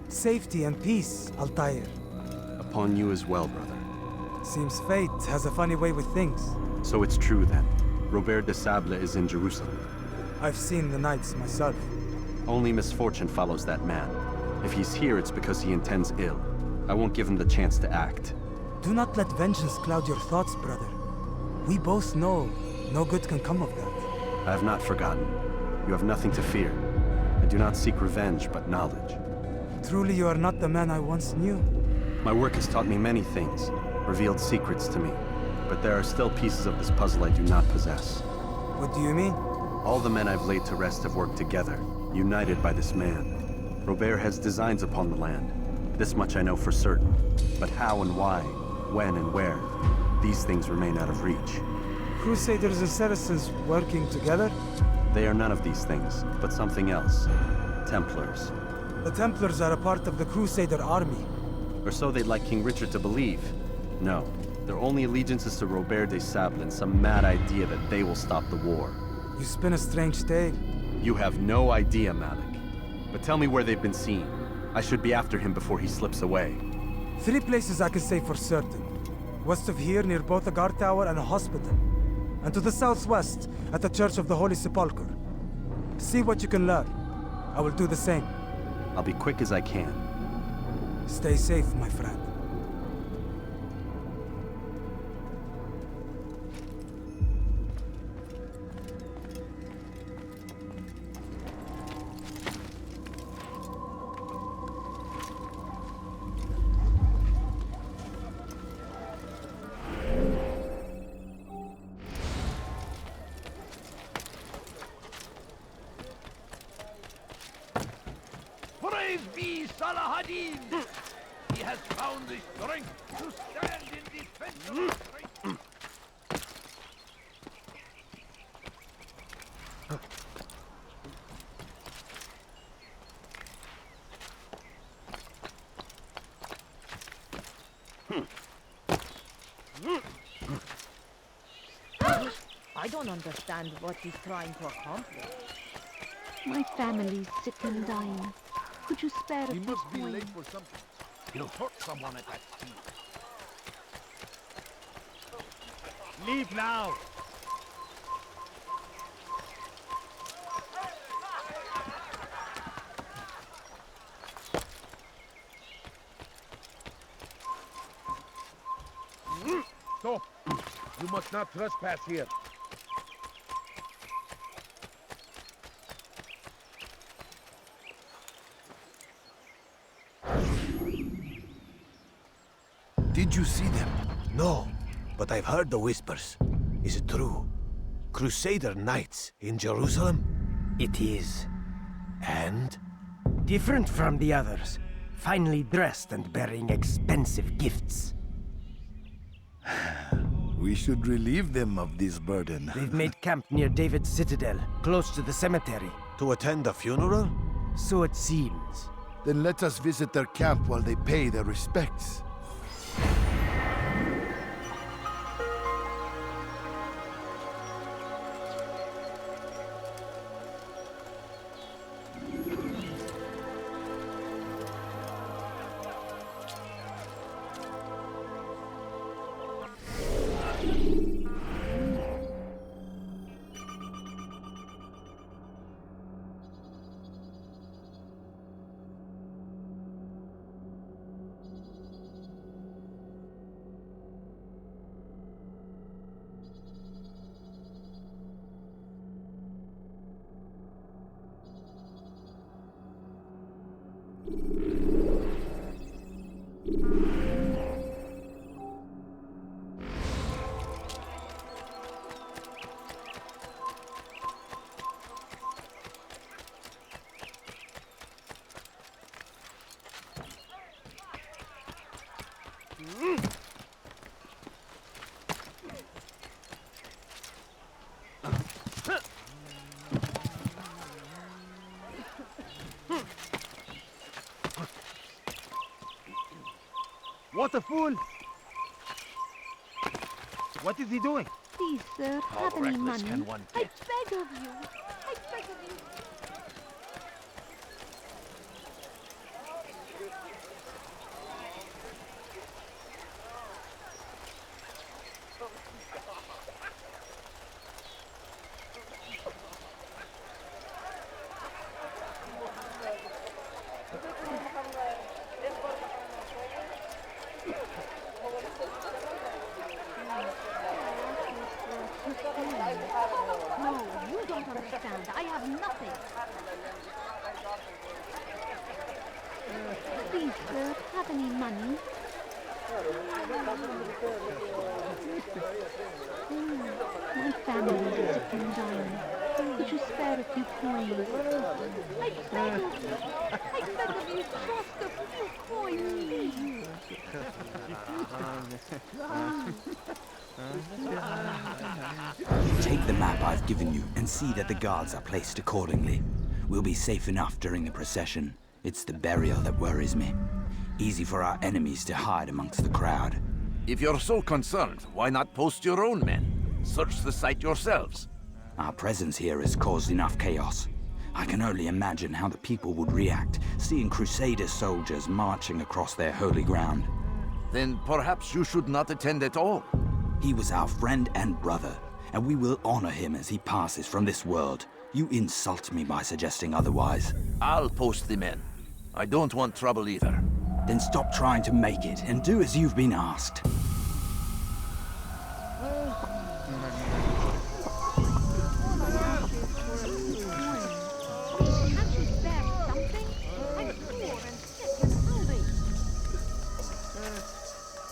Safety and peace, Altair. Upon you as well, brother. Seems fate has a funny way with things. So it's true then. Robert de Sable is in Jerusalem. I've seen the Knights myself. Only misfortune follows that man. If he's here, it's because he intends ill. I won't give him the chance to act. Do not let vengeance cloud your thoughts, brother. We both know no good can come of that. I have not forgotten. You have nothing to fear. I do not seek revenge, but knowledge. Truly you are not the man I once knew. My work has taught me many things, revealed secrets to me. But there are still pieces of this puzzle I do not possess. What do you mean? All the men I've laid to rest have worked together, united by this man. Robert has designs upon the land. This much I know for certain. But how and why, when and where, these things remain out of reach. Crusaders and Saracens working together? They are none of these things, but something else. Templars. The Templars are a part of the Crusader army. Or so they'd like King Richard to believe. No, their only allegiance is to Robert de Sable and some mad idea that they will stop the war. You spin a strange tale. You have no idea, Malik. But tell me where they've been seen. I should be after him before he slips away. 3 places I can say for certain. West of here, near both a guard tower and a hospital. And to the southwest, at the Church of the Holy Sepulchre. See what you can learn. I will do the same. I'll be quick as I can. Stay safe, my friend. Praise be Salahadin! He has found the strength to stand in defense of his strength. I don't understand what he's trying to accomplish. My family's sick and dying. Could you spare a He few must be coins? late for something. He'll hurt someone at that speed. Leave now! Stop! You must not trespass here. Did you see them? No, but I've heard the whispers. Is it true? Crusader Knights in Jerusalem? It is. And? Different from the others. Finely dressed and bearing expensive gifts. We should relieve them of this burden. They've made camp near David's citadel, close to the cemetery. To attend a funeral? So it seems. Then let us visit their camp while they pay their respects. What a fool! What is he doing? Please, sir, How have any reckless money? can one I get? beg of you. I beg of you. No, you don't understand. I have nothing. Please, sir, have any money? My family is sick and dying. Could you spare a few coins? I beg of you. I beg of you, just a few coins, please. Take the map I've given you and see that the guards are placed accordingly. We'll be safe enough during the procession. It's the burial that worries me. Easy for our enemies to hide amongst the crowd. If you're so concerned, why not post your own men? Search the site yourselves. Our presence here has caused enough chaos. I can only imagine how the people would react, seeing Crusader soldiers marching across their holy ground. Then perhaps you should not attend at all. He was our friend and brother, and we will honor him as he passes from this world. You insult me by suggesting otherwise. I'll post the men. I don't want trouble either. Then stop trying to make it and do as you've been asked. Can't you spare something? I'm poor and sick and hungry.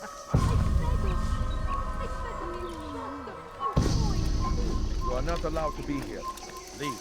I beg of you, just a few coins. You are not allowed to be here. Leave.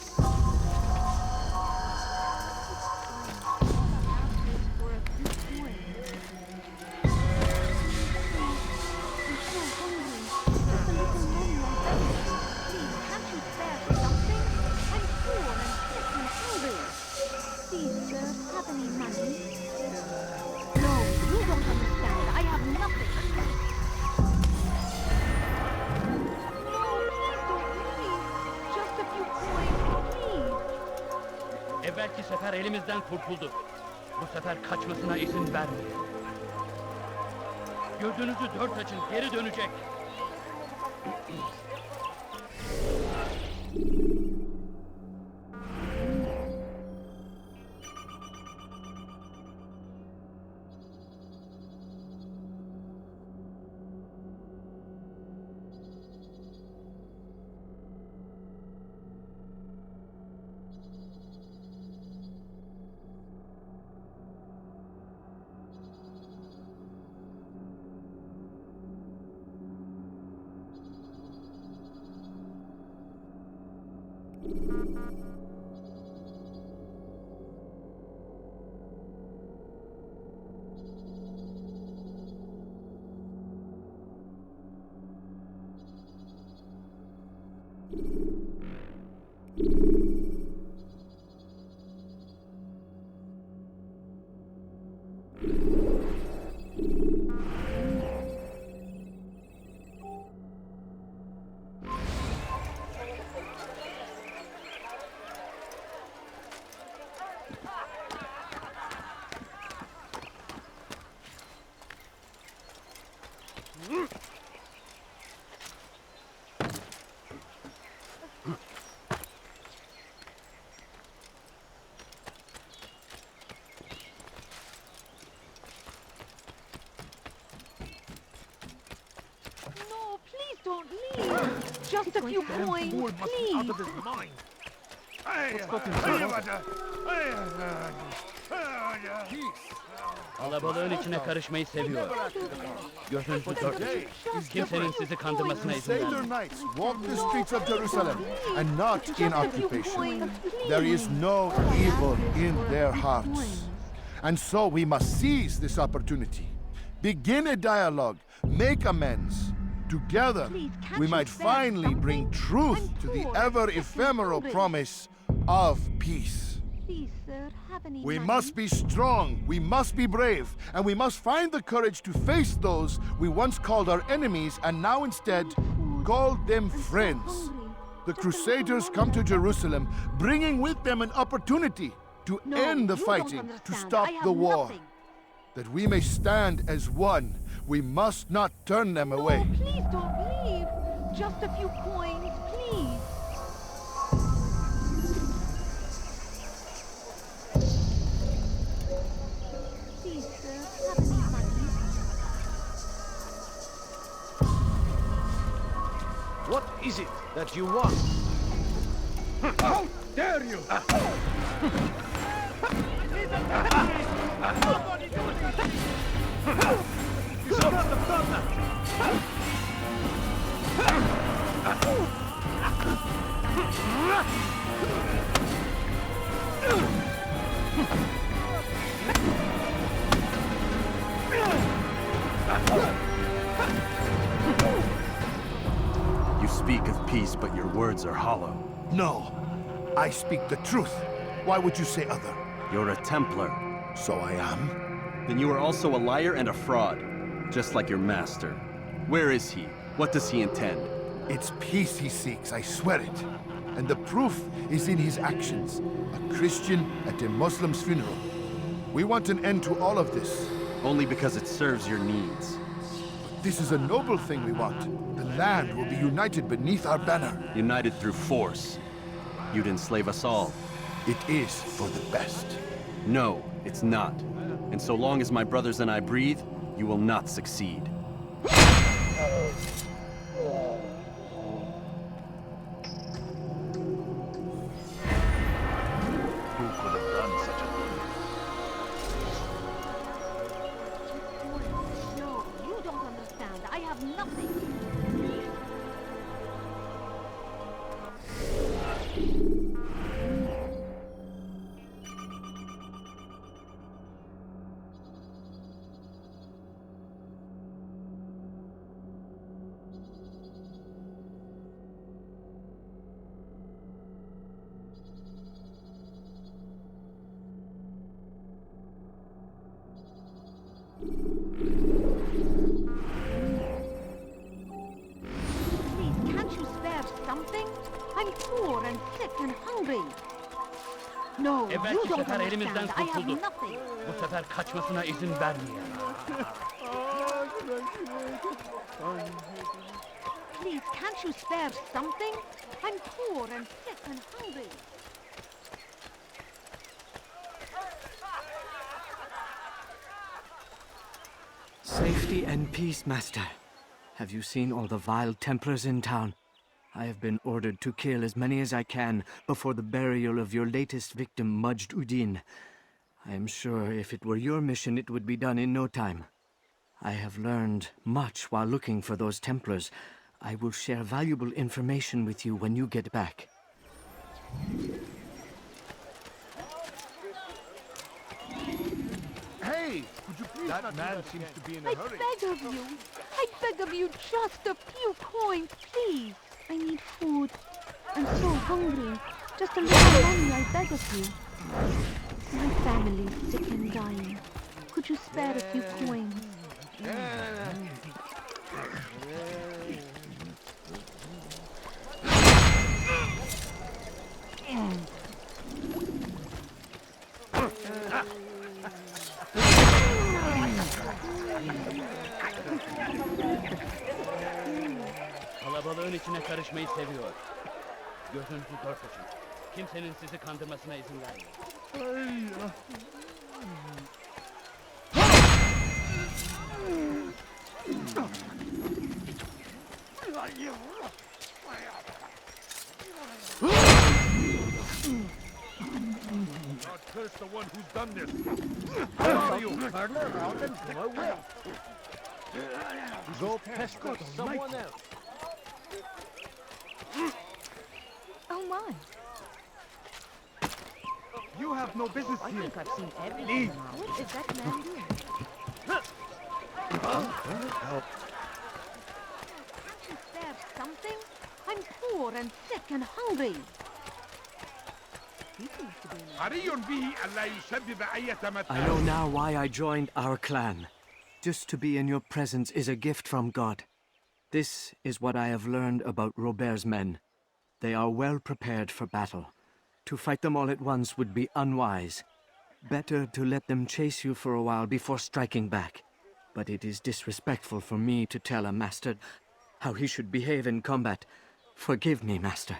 Evvelki sefer elimizden kurtuldu. Bu sefer kaçmasına izin vermeyin. Gözünüzü dört açın, geri dönecek. No, please don't leave. Just a few coins, please. Alabalığın içine karışmayı seviyor. Gözünüzü dört açın. Kimsenin sizi kandırmasına izin Crusader vermeyin. knights walk the streets of Jerusalem and not in occupation. There is no evil in their hearts. And so we must seize this opportunity. Begin a dialogue, make amends. Together, we might finally bring truth to the ever ephemeral promise of peace. Please, sir, have any We money? must be strong, we must be brave, and we must find the courage to face those we once called our enemies and now instead called them friends. The Crusaders come to Jerusalem, bringing with them an opportunity to end the fighting, to stop the war. That we may stand as one, we must not turn them away. No, please don't leave. Just a few coins, please. Please, sir, have any money? What is it that you want? How dare you! You speak of peace, but your words are hollow. No, I speak the truth. Why would you say other? You're a Templar. So I am. Then you are also a liar and a fraud, just like your master. Where is he? What does he intend? It's peace he seeks, I swear it. And the proof is in his actions. A Christian at a Muslim's funeral. We want an end to all of this. Only because it serves your needs. This is a noble thing we want. The land will be united beneath our banner. United through force. You'd enslave us all. It is for the best. No, it's not. And so long as my brothers and I breathe, you will not succeed. Who could have done such a thing? No, you don't understand. I have nothing. I'm poor and sick and hungry. No, you Evvelki don't sefer elimizden understand. I have kurtuldu. nothing. Bu sefer kaçmasına izin vermeyelim. Please, can't you spare something? I'm poor and sick and hungry. Safety and peace, Master. Have you seen all the vile Templars in town? I have been ordered to kill as many as I can before the burial of your latest victim, Majd Udin. I am sure if it were your mission, it would be done in no time. I have learned much while looking for those Templars. I will share valuable information with you when you get back. Hey, could you please That man seems to be in a I hurry. beg of you. I beg of you just a few coins, please. I need food. I'm so hungry. Just a little money, I beg of you. My family is sick and dying. Could you spare a few coins? Kalabalığın içine karışmayı seviyor. Gözünüzü dört açın. Kimsenin sizi kandırmasına izin vermeyin. God curse the one who's done this. Who are you? Turn around and do a will. Go pesco someone else. Oh my. You have no business I here. think I've seen everything now. What is that man doing? Can't you spare something? I'm poor and sick and hungry. He seems to be in a... حري به ألا يسبب أي I know now why I joined our clan. Just to be in your presence is a gift from God. This is what I have learned about Robert's men. They are well prepared for battle. To fight them all at once would be unwise. Better to let them chase you for a while before striking back. But it is disrespectful for me to tell a master how he should behave in combat. Forgive me, master.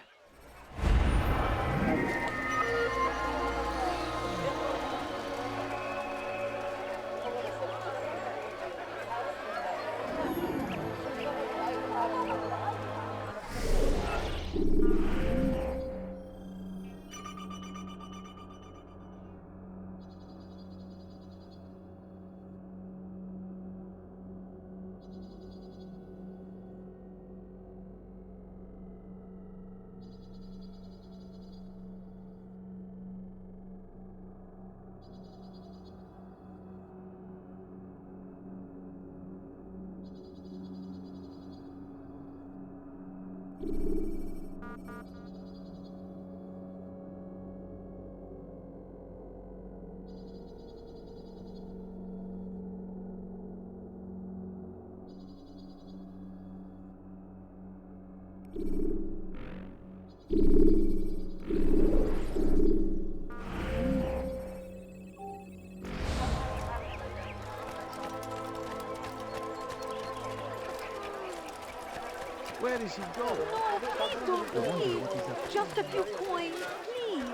Where is he going? No, please don't leave. Just a few coins, please.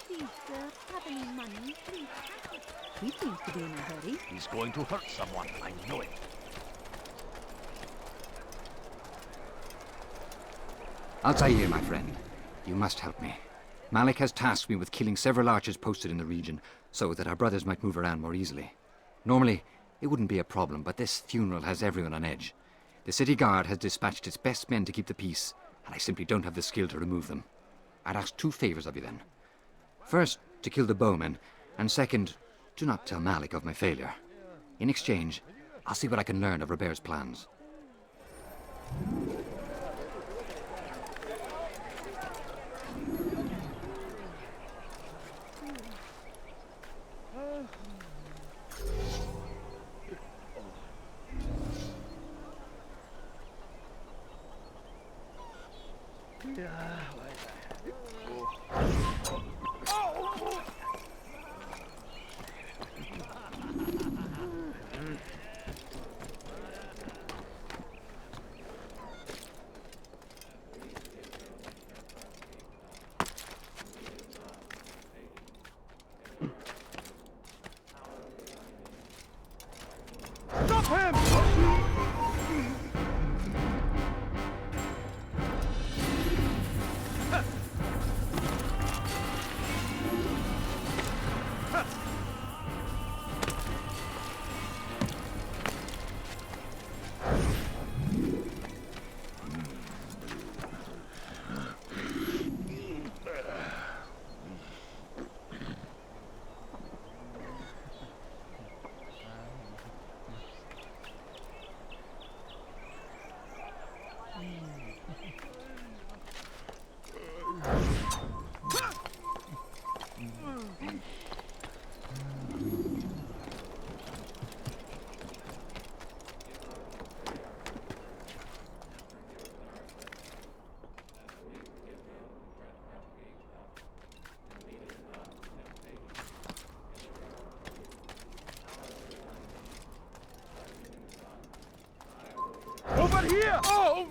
Please, sir, have any money, please. He seems to be in a hurry. He's going to hurt someone. I know it. Altair, my friend. You must help me. Malik has tasked me with killing several archers posted in the region, so that our brothers might move around more easily. Normally, it wouldn't be a problem, but this funeral has everyone on edge. The city guard has dispatched its best men to keep the peace, and I simply don't have the skill to remove them. I'd ask 2 favors of you then. First, to kill the bowmen, and second, do not tell Malik of my failure. In exchange, I'll see what I can learn of Robert's plans. Over here! Oh!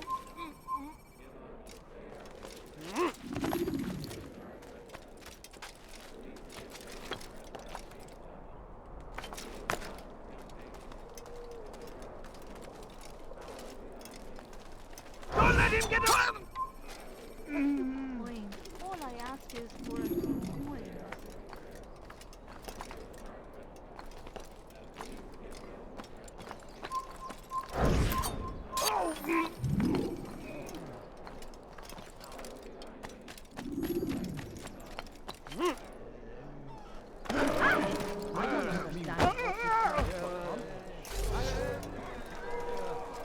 Don't let him get away! Coins. All I ask is for a few coins.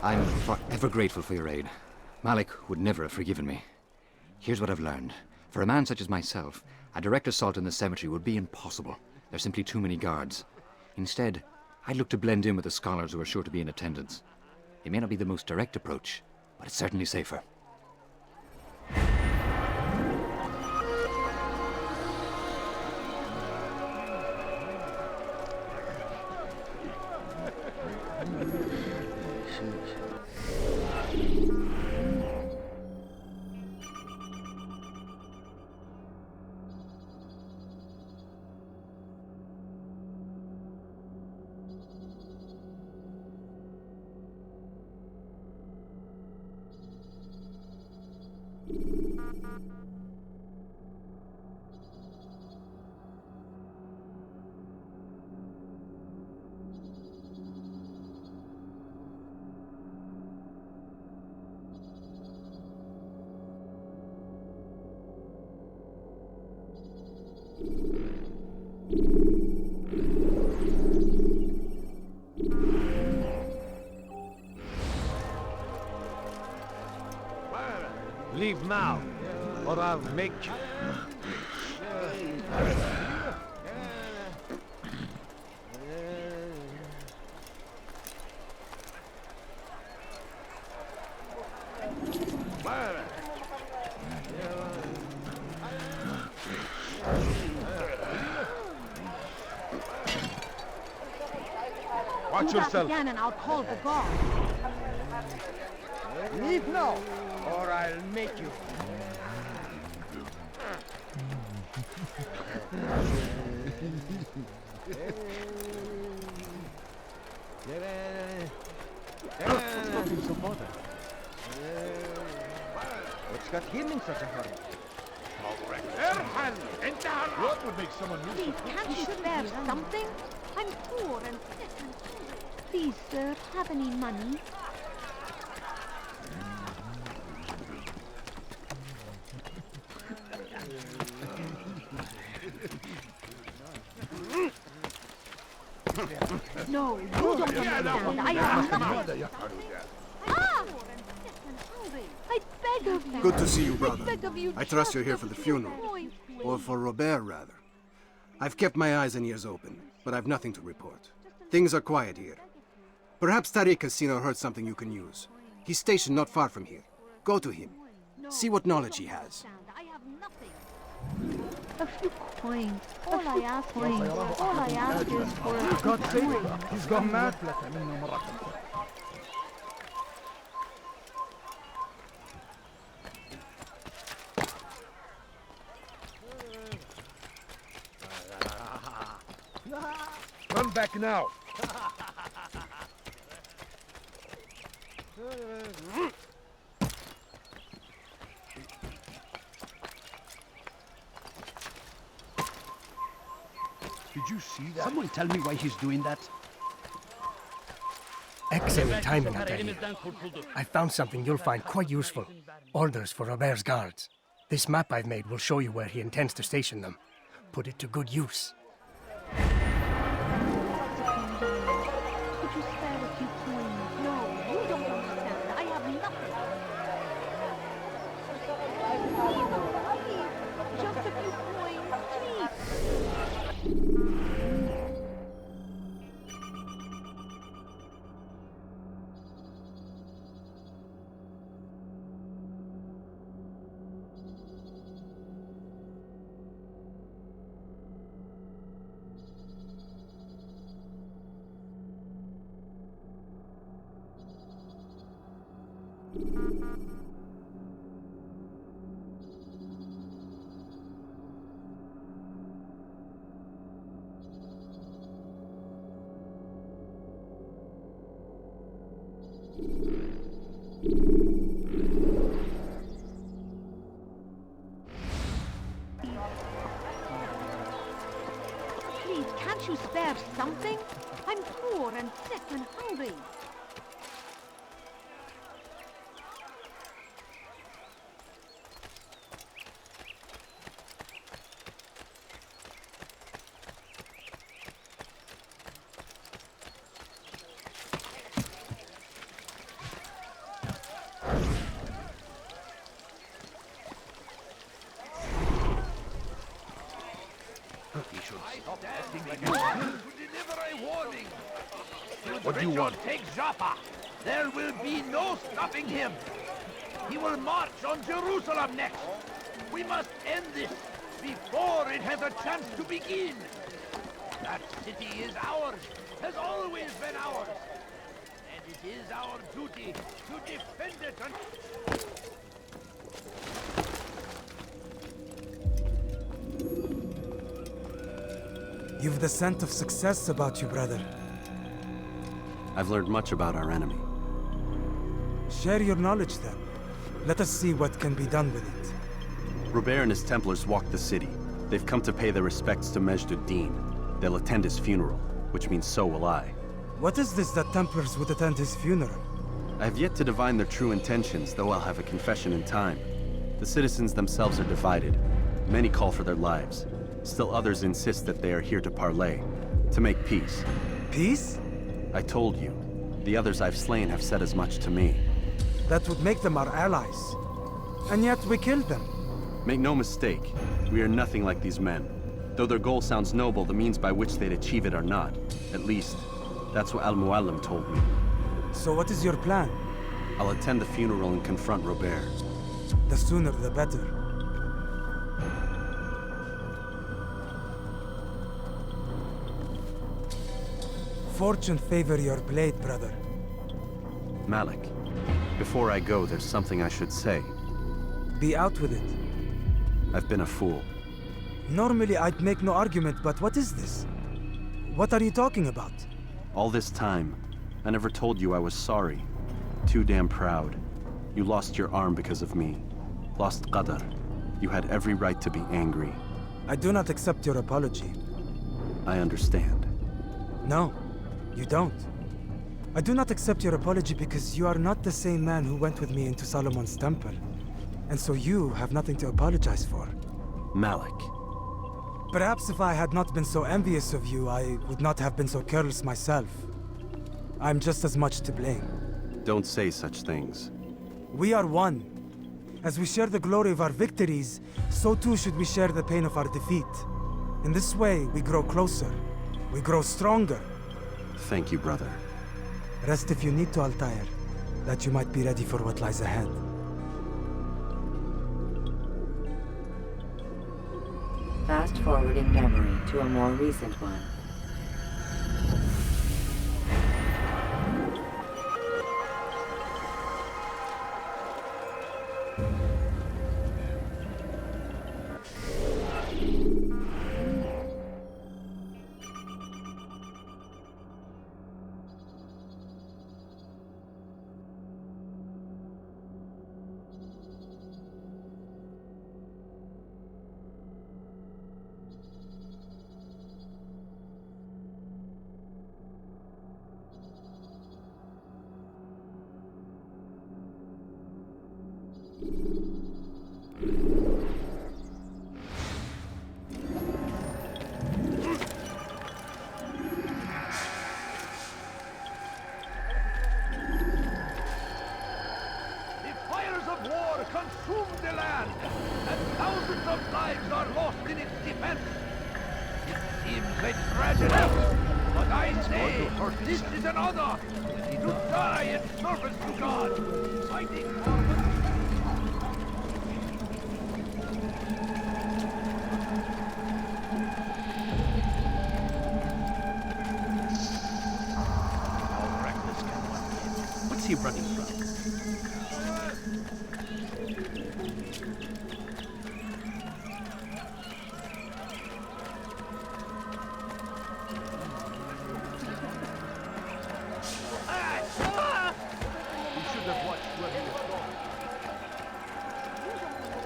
I'm forever grateful for your aid. Malik would never have forgiven me. Here's what I've learned. For a man such as myself, a direct assault on the cemetery would be impossible. There's simply too many guards. Instead, I'd look to blend in with the scholars who are sure to be in attendance. It may not be the most direct approach, but it's certainly safer. Leave now, or I'll make you. Watch yourself. Again and I'll call the guard. Leave now, or I'll make you. What's got him in such a hurry? What would make someone use Please, can't you spare something? I'm poor and sick and hungry. Please, sir, have any money? No, you don't understand. I have nothing. Ah! I beg of you. Good to see you, brother. I beg of you, I trust you're here just for the a few funeral. coins, Or for Robert, rather. I've kept my eyes and ears open, but I've nothing to report. Things are quiet here. Perhaps Tariq has seen or heard something you can use. He's stationed not far from here. Go to him. See what knowledge he has. I have nothing. A few coins. All I ask is for a few God's sake, coins. he's gone mad. Run back now. Did you see that? Someone tell me why he's doing that. Excellent timing, Ateli. I found something you'll find quite useful. Orders for Robert's guards. This map I've made will show you where he intends to station them. Put it to good use. Could you spare a few coins? No, you don't understand. I have nothing. Please, just a few coins, please. Please, can't you spare something? I'm poor and sick and hungry. Stop acting like a man to deliver a warning. What do you want? Take Jaffa. There will be no stopping him. He will march on Jerusalem next. We must end this before it has a chance to begin. That city is ours, has always been ours. And it is our duty to defend it You've the scent of success about you, brother. I've learned much about our enemy. Share your knowledge then. Let us see what can be done with it. Robert and his Templars walked the city. They've come to pay their respects to Majd-ud-Din. They'll attend his funeral, which means so will I. What is this that Templars would attend his funeral? I have yet to divine their true intentions, though I'll have a confession in time. The citizens themselves are divided. Many call for their lives. Still others insist that they are here to parley, to make peace. Peace? I told you. The others I've slain have said as much to me. That would make them our allies. And yet we killed them. Make no mistake, we are nothing like these men. Though their goal sounds noble, the means by which they'd achieve it are not. At least, that's what Al-Mualim told me. So what is your plan? I'll attend the funeral and confront Robert. The sooner the better. Fortune favor your blade, brother. Malik, before I go, there's something I should say. Be out with it. I've been a fool. Normally I'd make no argument, but what is this? What are you talking about? All this time, I never told you I was sorry. Too damn proud. You lost your arm because of me. Lost Qadar. You had every right to be angry. I do not accept your apology. I understand. No, you don't. I do not accept your apology because you are not the same man who went with me into Solomon's temple. And so you have nothing to apologize for. Malik. Perhaps if I had not been so envious of you, I would not have been so careless myself. I'm just as much to blame. Don't say such things. We are one. As we share the glory of our victories, so too should we share the pain of our defeat. In this way, we grow closer. We grow stronger. Thank you, brother. Rest if you need to, Altair, that you might be ready for what lies ahead. Fast-forwarding memory to a more recent one. Consume the land, and thousands of lives are lost in its defense. It seems a tragedy, but I say this is an honor to die in service to God, fighting for the... How reckless can one be? What's he running from?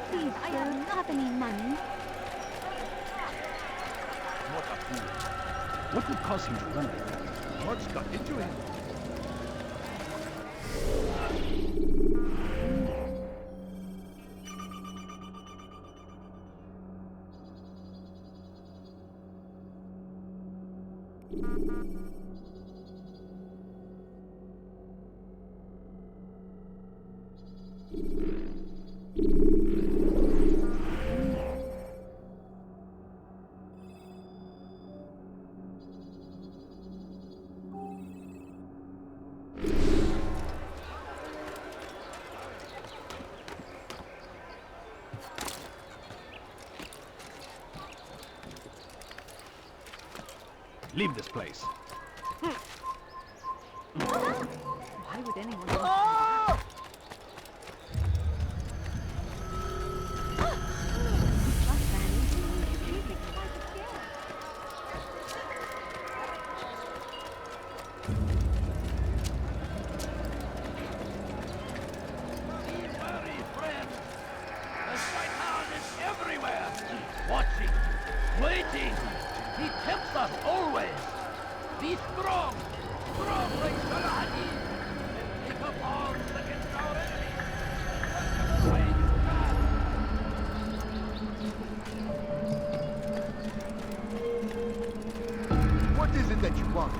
Please, I don't have any money. What a fool. What would cause him to run like that? What's got into him? Leave this place. Why would anyone... Watching, waiting. He tempts us always. Be strong. Strong like Saladin. Take up arms against our enemies. What is it that you want?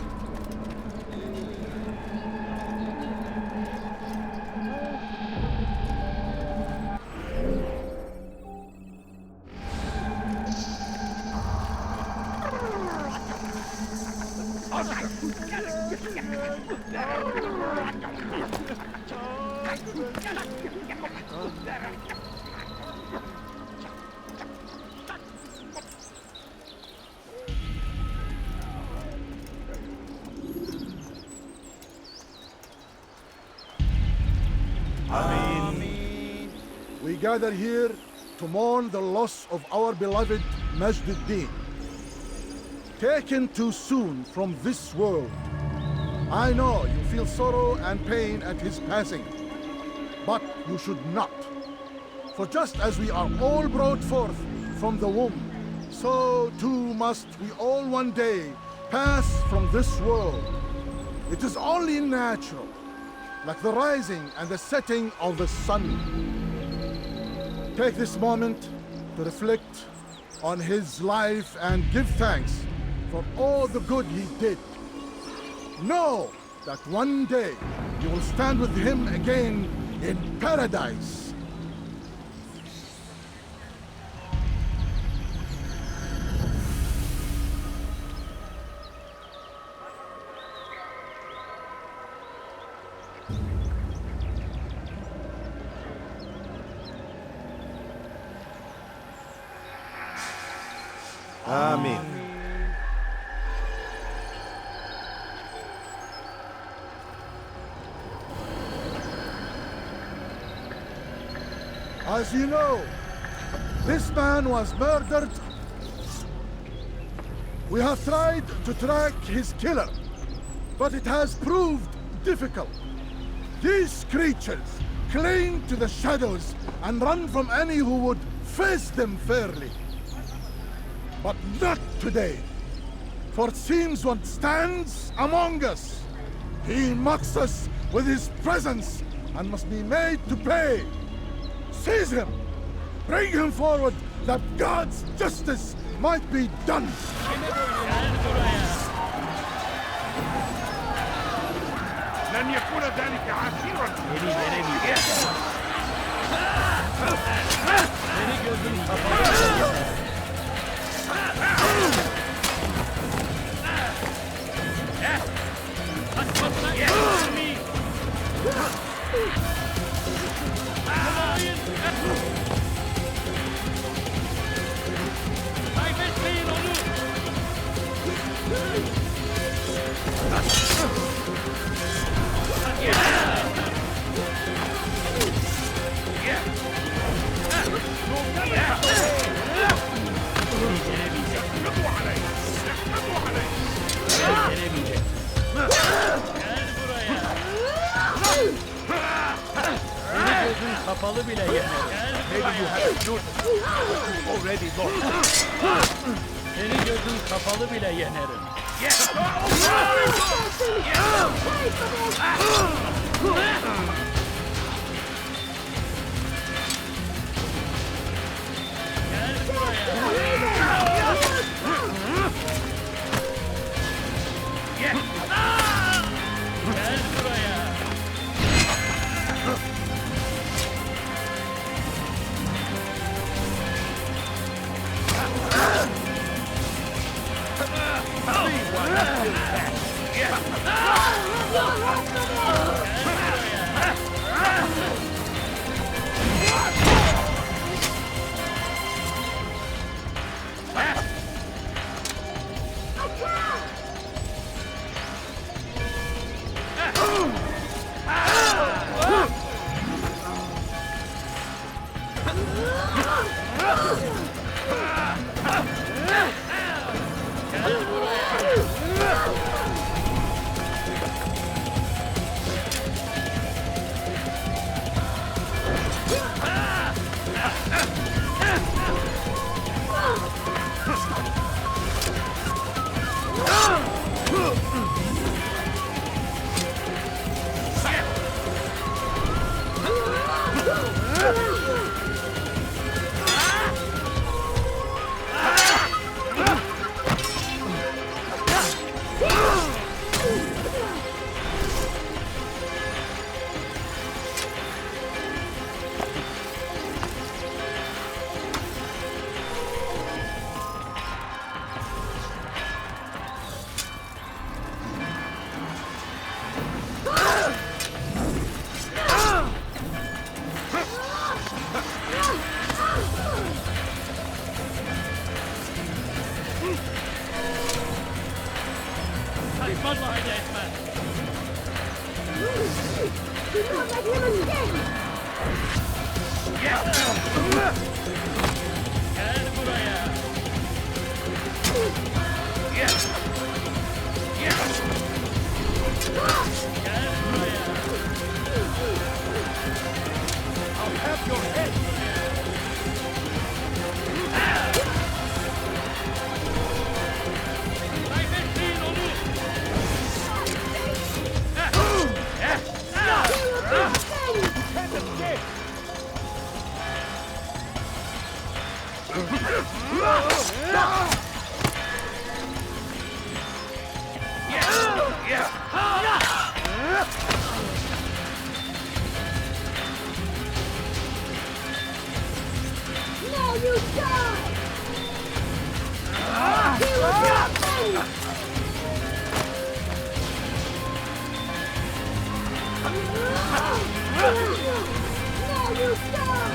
We gather here to mourn the loss of our beloved Majd ad-Din. Taken too soon from this world. I know you feel sorrow and pain at his passing, but you should not. For just as we are all brought forth from the womb, so too must we all one day pass from this world. It is only natural, like the rising and the setting of the sun. Take this moment to reflect on his life and give thanks for all the good he did. Know that one day you will stand with him again in paradise. Amen. As you know, this man was murdered. We have tried to track his killer, but it has proved difficult. These creatures cling to the shadows and run from any who would face them fairly. But not today, for it seems one stands among us. He mocks us with his presence and must be made to pay. Seize him! Bring him forward that God's justice might be done! لن يكون ذلك عسيرا. Kapalı bile yener. Maybe you have noticed. Already lost. Senin gözün kapalı bile yenerim. Vallahi de etmez. Do not let him escape! Gel buraya. Gel. I'll have your head! Kaybetmeyin onu. Now you die! He was nothing! Now you die!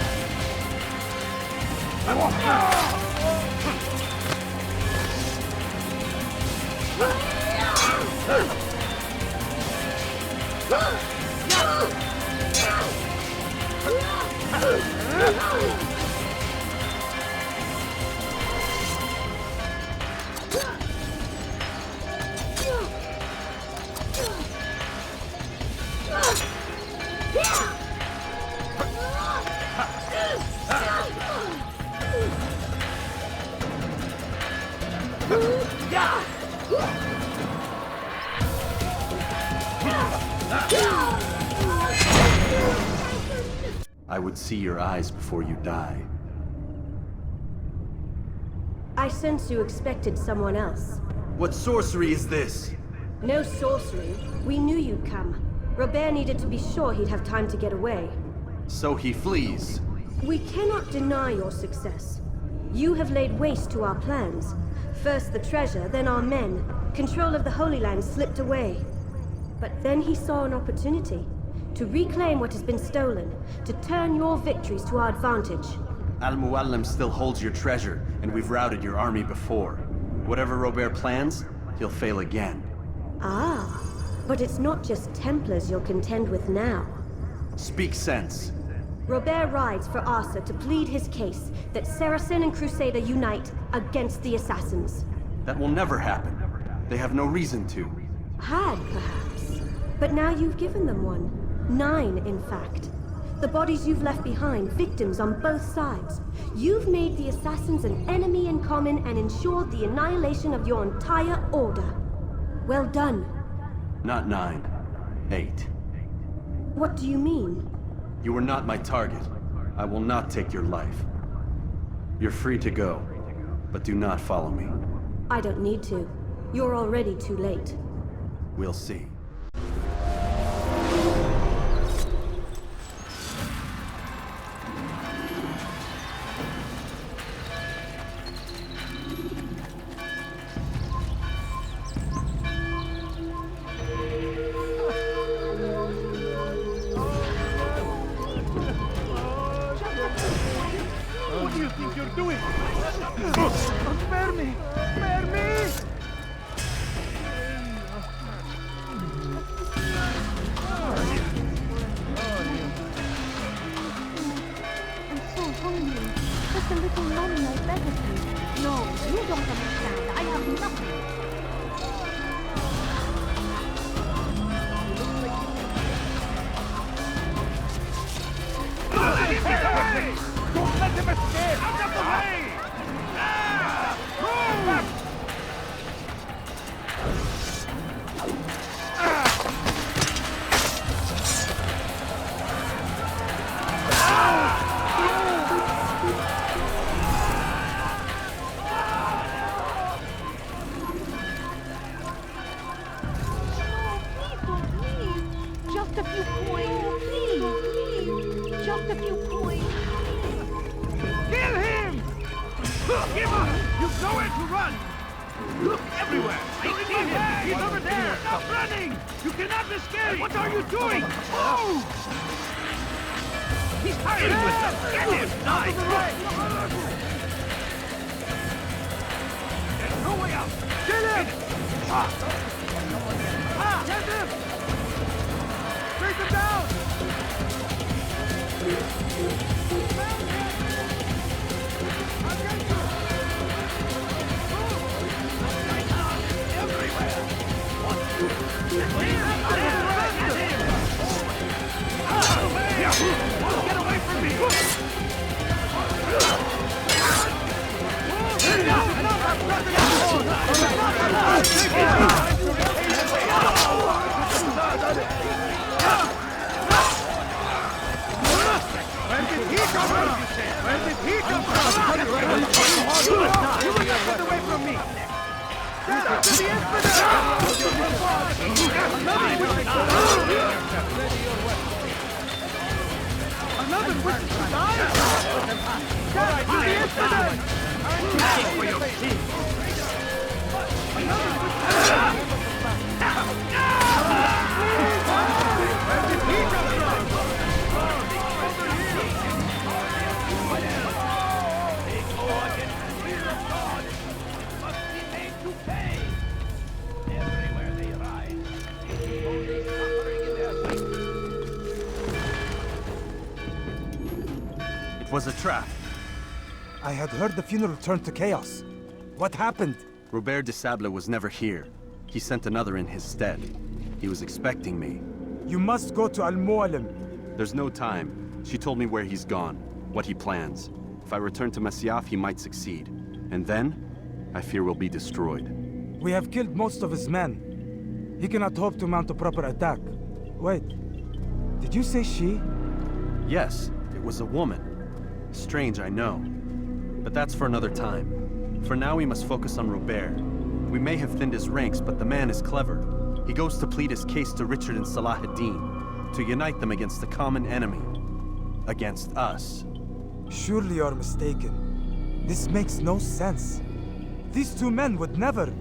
I would see your eyes before you die. I sense you expected someone else. What sorcery is this? No sorcery. We knew you'd come. Robert needed to be sure he'd have time to get away. So he flees. We cannot deny your success. You have laid waste to our plans. First the treasure, then our men. Control of the Holy Land slipped away. But then he saw an opportunity. To reclaim what has been stolen. To turn your victories to our advantage. Al-Mualim still holds your treasure, and we've routed your army before. Whatever Robert plans, he'll fail again. Ah, but it's not just Templars you'll contend with now. Speak sense. Robert rides for Asa to plead his case that Saracen and Crusader unite against the Assassins. That will never happen. They have no reason to. Had, perhaps. But now you've given them one. 9, in fact. The bodies you've left behind, victims on both sides. You've made the Assassins an enemy in common and ensured the annihilation of your entire order. Well done. Not 9. 8. What do you mean? You were not my target. I will not take your life. You're free to go, but do not follow me. I don't need to. You're already too late. We'll see. What do you think you're doing? Spare me! Spare me! I'm so hungry. Just a little money, I beg of you. No, you don't understand. I have nothing. Hey! Don't let him escape! Out of the way! Move! Just a few coins, please. Just a few coins. Kill him! Give up! You've nowhere to run! Look everywhere! I see him! He's over there! Stop running! You cannot escape! What are you doing? Move! He's hiding with them! Get him! Nice! There's no way out! Kill him! It was a trap. I had heard the funeral turned to chaos. What happened? Robert de Sable was never here. He sent another in his stead. He was expecting me. You must go to Al-Mualim. There's no time. She told me where he's gone, what he plans. If I return to Masyaf, he might succeed. And then, I fear we'll be destroyed. We have killed most of his men. He cannot hope to mount a proper attack. Wait, did you say she? Yes, it was a woman. Strange, I know. But that's for another time. For now, we must focus on Robert. We may have thinned his ranks, but the man is clever. He goes to plead his case to Richard and Salah ad-Din, to unite them against the common enemy. Against us. Surely you're mistaken. This makes no sense. These two men would never...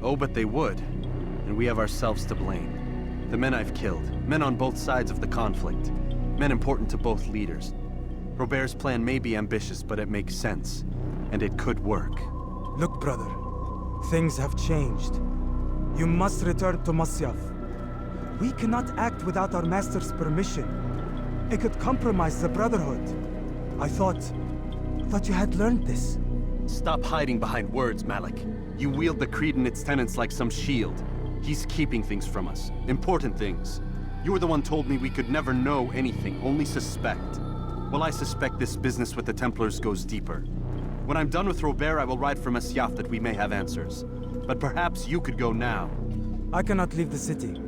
Oh, but they would. And we have ourselves to blame. The men I've killed, men on both sides of the conflict, men important to both leaders. Robert's plan may be ambitious, but it makes sense. And it could work. Look, brother. Things have changed. You must return to Masyaf. We cannot act without our master's permission. It could compromise the Brotherhood. I thought you had learned this. Stop hiding behind words, Malik. You wield the creed and its tenets like some shield. He's keeping things from us. Important things. You were the one told me we could never know anything, only suspect. Well, I suspect this business with the Templars goes deeper. When I'm done with Robert, I will ride for Masyaf that we may have answers. But perhaps you could go now. I cannot leave the city.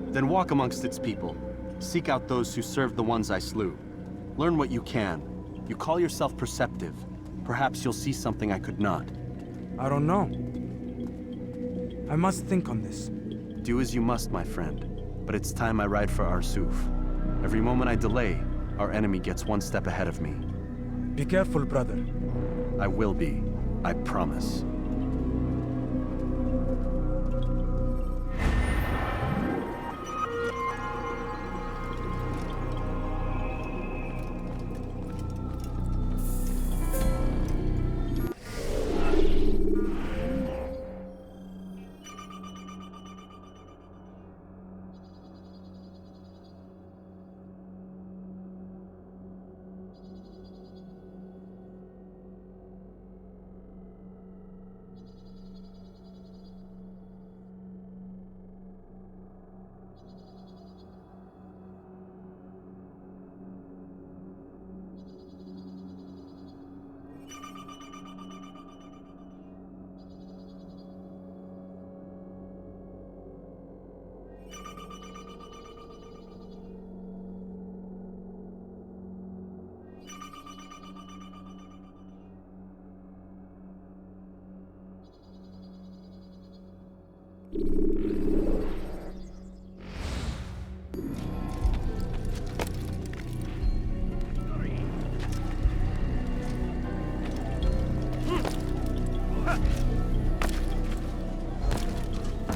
Then walk amongst its people. Seek out those who served the ones I slew. Learn what you can. You call yourself perceptive. Perhaps you'll see something I could not. I don't know. I must think on this. Do as you must, my friend. But it's time I ride for Arsuf. Every moment I delay, our enemy gets one step ahead of me. Be careful, brother. I will be. I promise.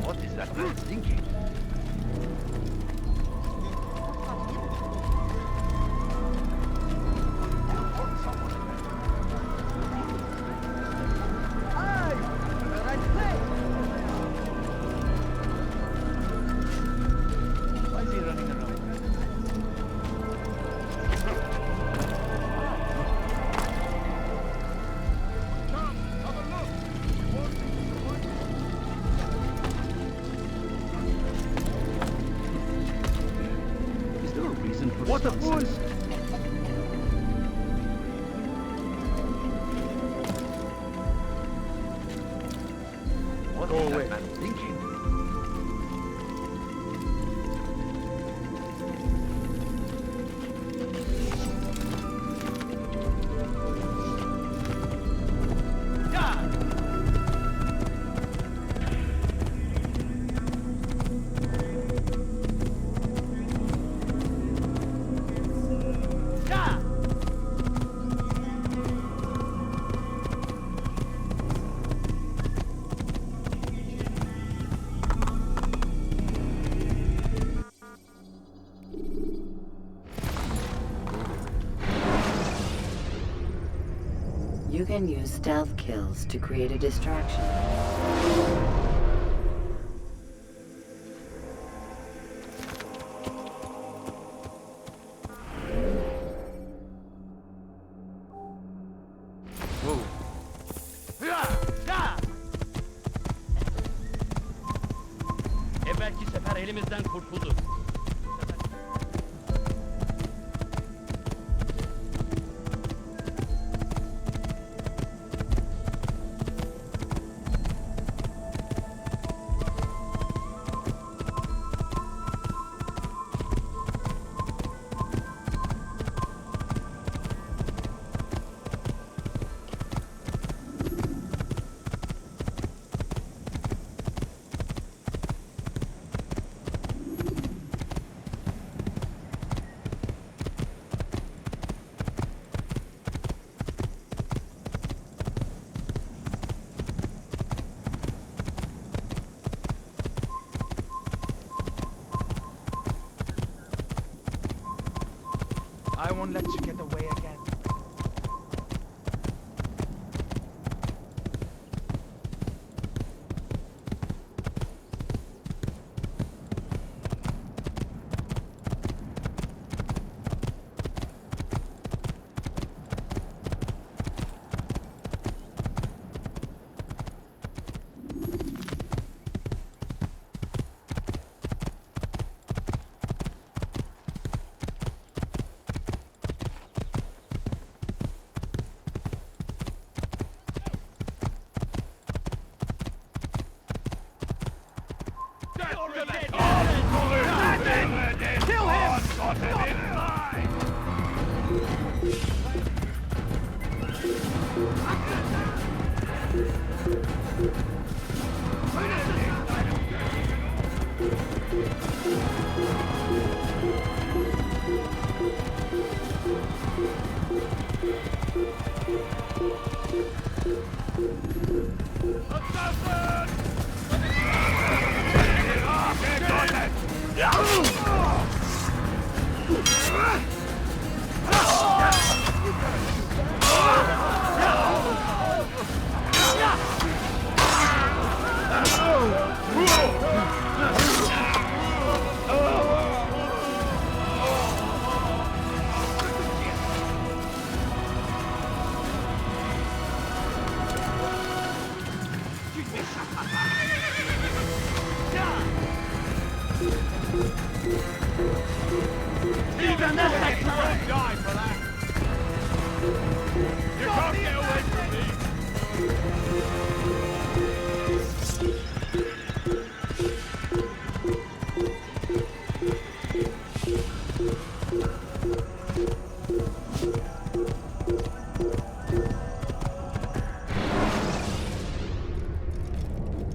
What is that man thinking? Why is he running around? What a fool! What is that man thinking? You can use stealth kills to create a distraction. Evvelki sefer elimizden kurtuldu. I won't let you get away again. Kill him! Even that heck won't die for that! You can't get away from me!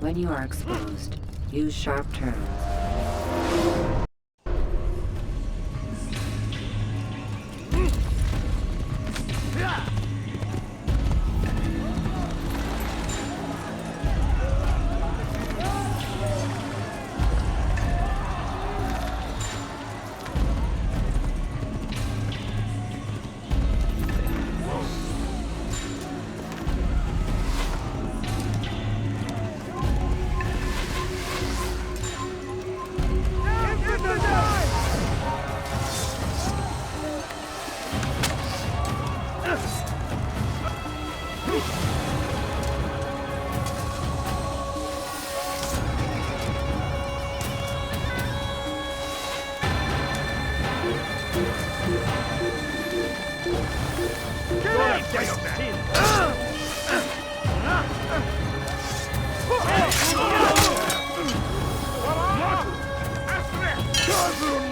When you are exposed, use sharp turns. كافر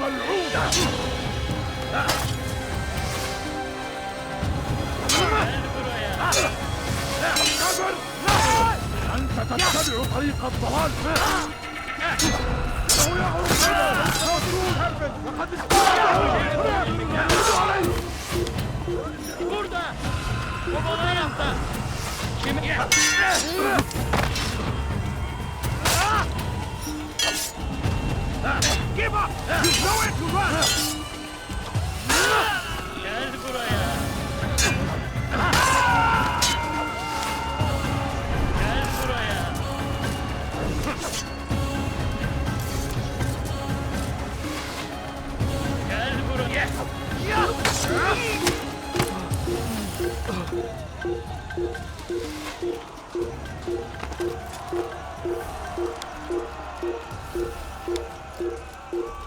ملعون أنت تتبع طريق الضلال إنه يعرف الكافرون لقد استعجلوا عليه Burada! O bana yaptı! Kimi? Give up! You've nowhere to run! Gel buraya! Gel buraya! Gel buraya!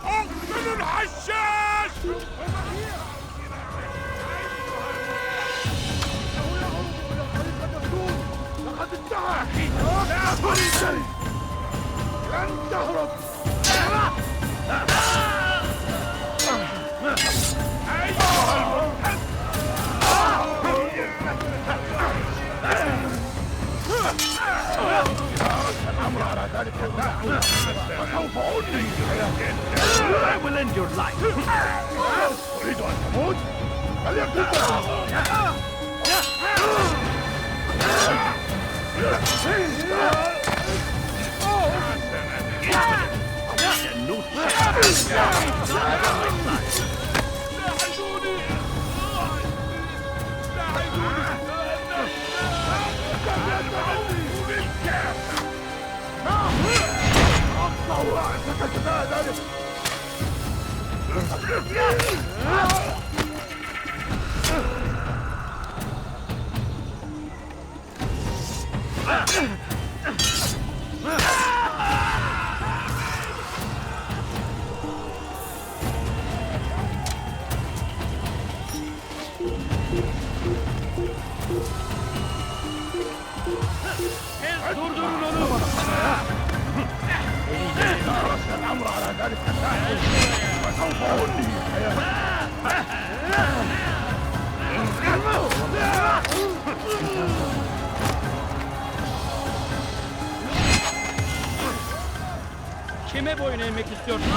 اقتلوا الحشاش! لقد انتهى! لا تريد! لن تهرب! أيها المرتد! الأمر على ذلك الداعي فسوف أنهي حياتك. I will end your life. تريد أن تموت؟ فليكن Durdurun onu! الأمر على ذلك الداعي فسوف أنهي Kime boyun eğmek istiyorsun?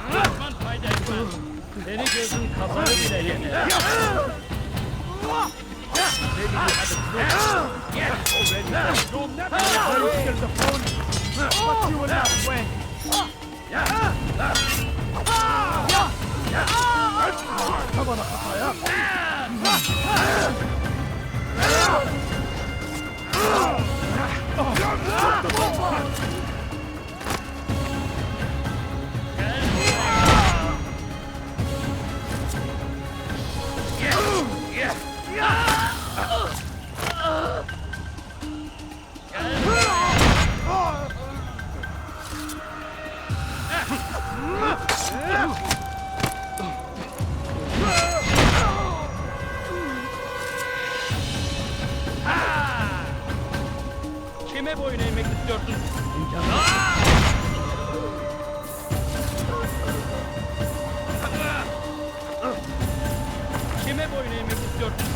Düşman fayda etmez. Seni gözün kafanı bile yener. Kime boyun eğmek istiyorsun? Kime boyun eğmek istiyorsun?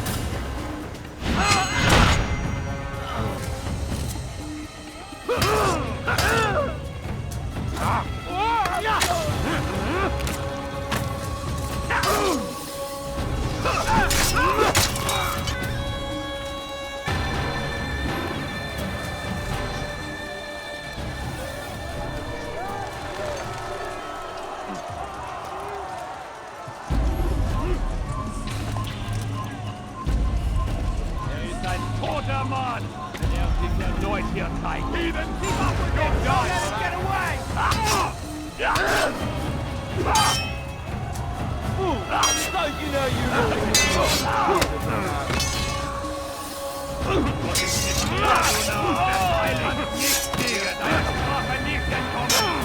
Mann! Der sich erneut hier zeigt. Even keep up with your guys! Get away! So you know you nicht dir! Deine Strafe nicht entkommen!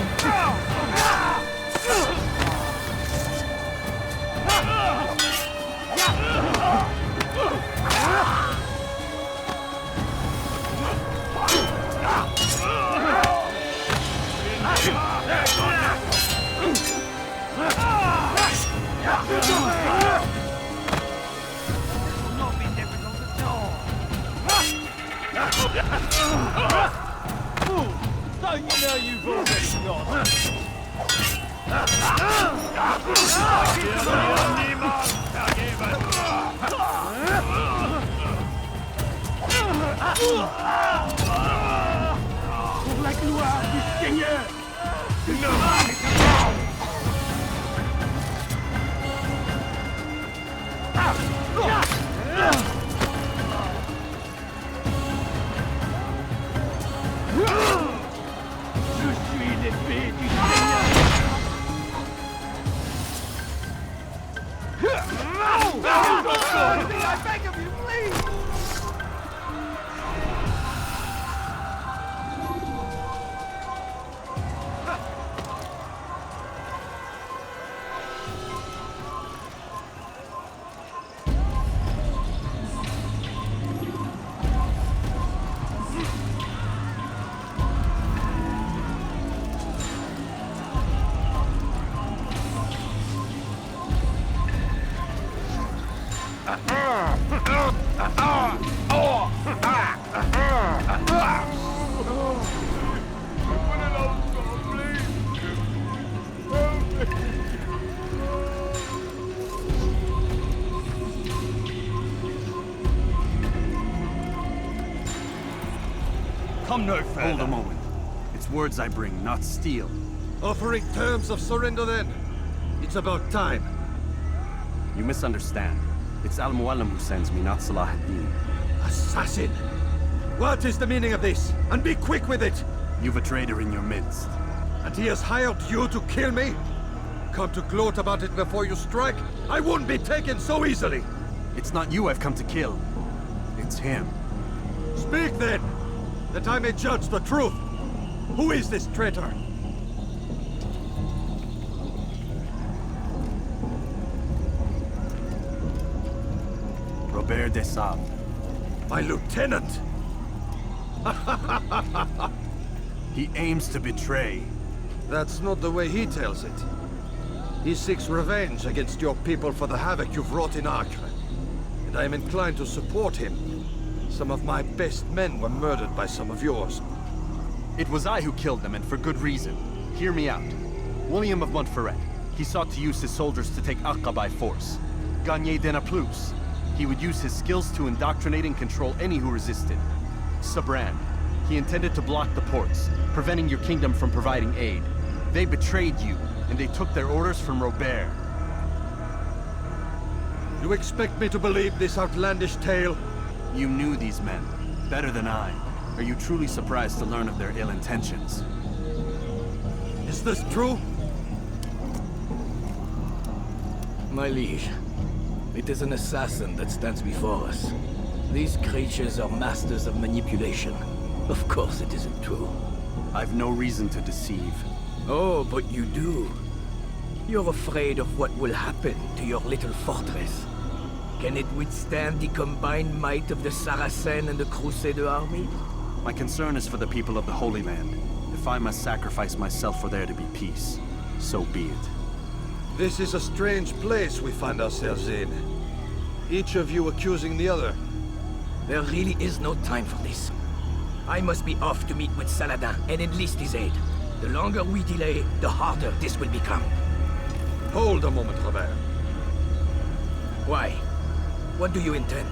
So you know you've already lost. Niemals vergeben. Pour la gloire du Seigneur. Je suis l'épée du Seigneur. I beg of you, please. Come no further. Hold a moment. It's words I bring, not steel. Offering terms of surrender then. It's about time. You misunderstand. It's Al-Mualim who sends me, not Salah ad-Din. Assassin! What is the meaning of this? And be quick with it! You've a traitor in your midst. And he has hired you to kill me? Come to gloat about it before you strike? I won't be taken so easily! It's not you I've come to kill. It's him. Speak then! That I may judge the truth! Who is this traitor? Robert de Sable. My lieutenant! He aims to betray. That's not the way he tells it. He seeks revenge against your people for the havoc you've wrought in Acre. And I am inclined to support him. Some of my best men were murdered by some of yours. It was I who killed them, and for good reason. Hear me out. William of Montferrat. He sought to use his soldiers to take Acre by force. Gagné de Naplouse. He would use his skills to indoctrinate and control any who resisted. Sabran. He intended to block the ports, preventing your kingdom from providing aid. They betrayed you, and they took their orders from Robert. You expect me to believe this outlandish tale? You knew these men, better than I. Are you truly surprised to learn of their ill intentions? Is this true? My liege, it is an assassin that stands before us. These creatures are masters of manipulation. Of course it isn't true. I've no reason to deceive. Oh, but you do. You're afraid of what will happen to your little fortress. Can it withstand the combined might of the Saracen and the Crusader army? My concern is for the people of the Holy Land. If I must sacrifice myself for there to be peace, so be it. This is a strange place we find ourselves in. Each of you accusing the other. There really is no time for this. I must be off to meet with Saladin and enlist his aid. The longer we delay, the harder this will become. Hold a moment, Robert. Why? What do you intend?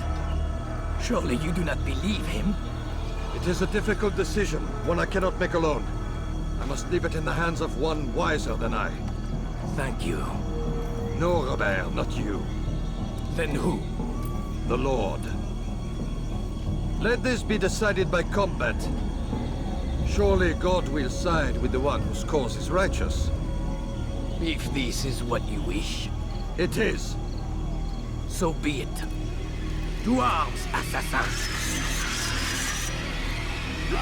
Surely you do not believe him? It is a difficult decision, one I cannot make alone. I must leave it in the hands of one wiser than I. Thank you. No, Robert, not you. Then who? The Lord. Let this be decided by combat. Surely God will side with the one whose cause is righteous. If this is what you wish. It is. So be it. To arms, assassins! Tu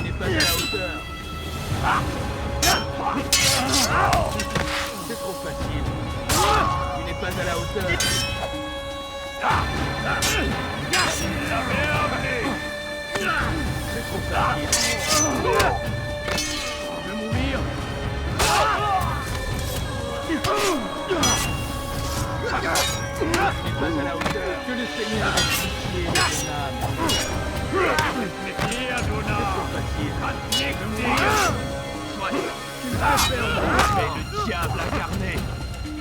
n'es pas à la hauteur. C'est trop facile. Tu n'es pas à la hauteur. C'est trop facile. Tu veux mourir? Tu n'es pas à la hauteur. Que le Seigneur ait pitié de ton âme. C'est trop facile. Tu me fais perdre le diable incarné.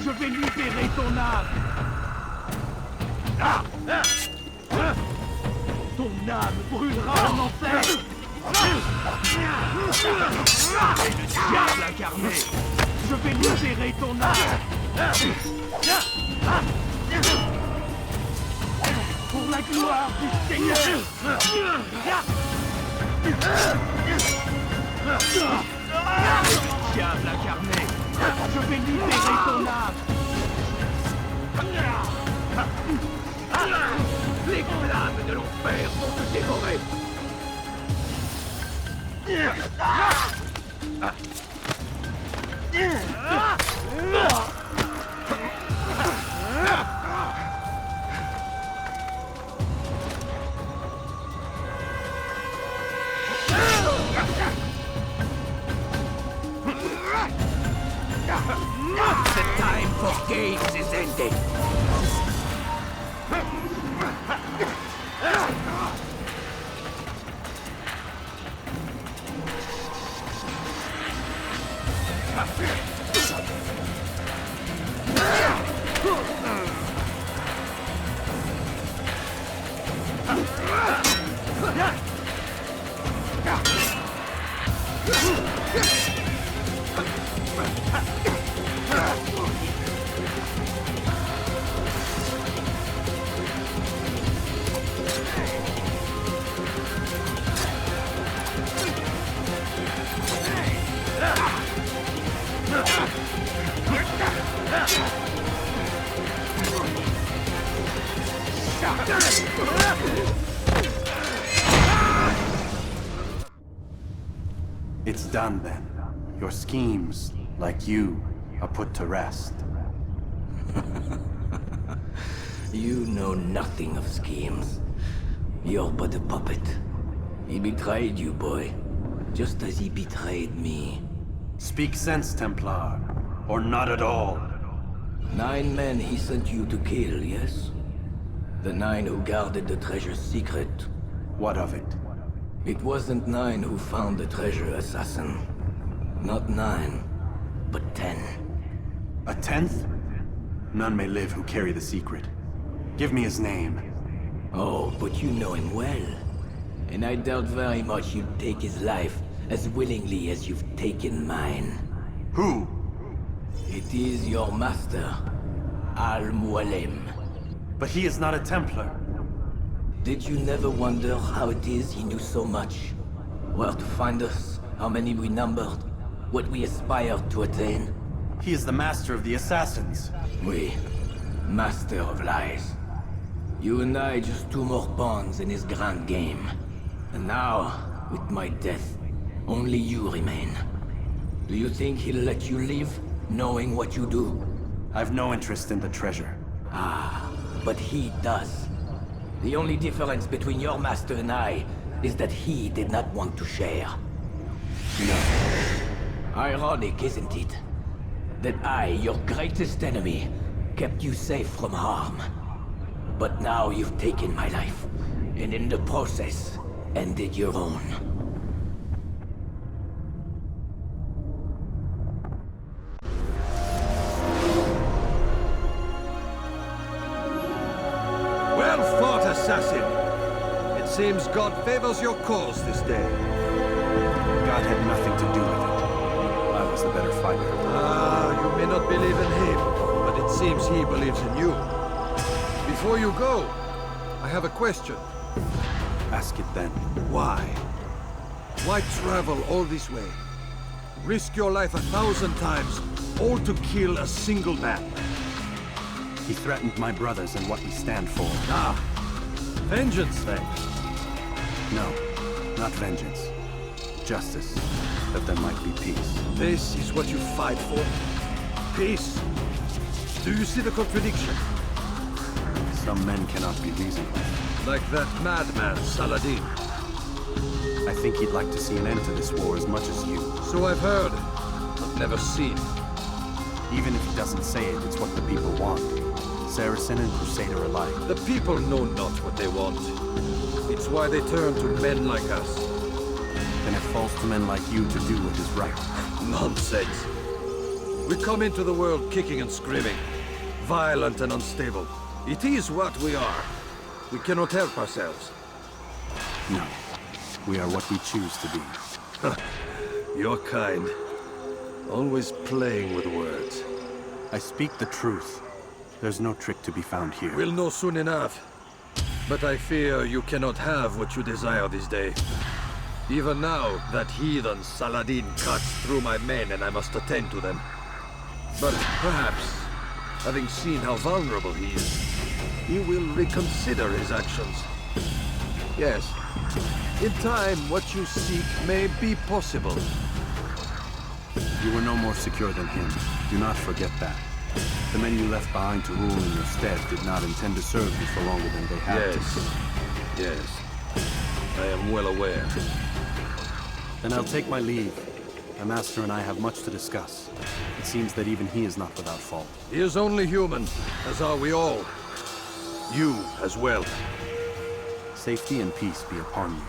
Je vais libérer ton âme. Ton âme brûlera en enfer. Le diable incarné. Je vais libérer ton âme. Pour la gloire du Seigneur. Diable incarné, je vais libérer ton âme. Les flammes de l'enfer vont te dévorer. The time for games is ended. It's done then. Your schemes, like you, are put to rest. You know nothing of schemes. You're but a puppet. He betrayed you, boy. Just as he betrayed me. Speak sense, Templar. Or not at all. 9 men he sent you to kill, yes? The 9 who guarded the treasure's secret. What of it? It wasn't 9 who found the treasure, assassin. Not 9, but 10. A 10th? None may live who carry the secret. Give me his name. Oh, but you know him well. And I doubt very much you'd take his life as willingly as you've taken mine. Who? It is your master, Al-Mualim. But he is not a Templar. Did you never wonder how it is he knew so much? Where to find us, how many we numbered, what we aspired to attain? He is the master of the assassins. Oui, master of lies. You and I just 2 more pawns in his grand game. And now, with my death, only you remain. Do you think he'll let you live, knowing what you do? I've no interest in the treasure. Ah, but he does. The only difference between your master and I is that he did not want to share. No. Ironic, isn't it? That I, your greatest enemy, kept you safe from harm. But now you've taken my life, and in the process, ended your own. Well fought, assassin! It seems God favors your cause this day. God had nothing to do with it. I was the better fighter. Ah, you may not believe in him, but it seems he believes in you. Before you go, I have a question. Ask it then. Why? Why travel all this way? Risk your life 1,000 times, all to kill a single man? He threatened my brothers and what we stand for. Ah, vengeance then? No, not vengeance. Justice, that there might be peace. This is what you fight for? Peace? Do you see the contradiction? Some men cannot be reasoned with. Like that madman, Saladin. I think he'd like to see an end to this war as much as you. So I've heard, but never seen. Even if he doesn't say it, it's what the people want. Saracen and Crusader alike. The people know not what they want. It's why they turn to men like us. Then it falls to men like you to do what is right. Nonsense. We come into the world kicking and screaming, violent and unstable. It is what we are. We cannot help ourselves. No. We are what we choose to be. Your kind. Always playing with words. I speak the truth. There's no trick to be found here. We'll know soon enough. But I fear you cannot have what you desire this day. Even now, that heathen Saladin cuts through my men and I must attend to them. But perhaps, having seen how vulnerable he is, he will reconsider his actions. Yes, in time, what you seek may be possible. You were no more secure than him. Do not forget that. The men you left behind to rule in your stead did not intend to serve you for longer than they had to. Yes. I am well aware. Then I'll take my leave. My master and I have much to discuss. It seems that even he is not without fault. He is only human, as are we all. You as well. Safety and peace be upon you.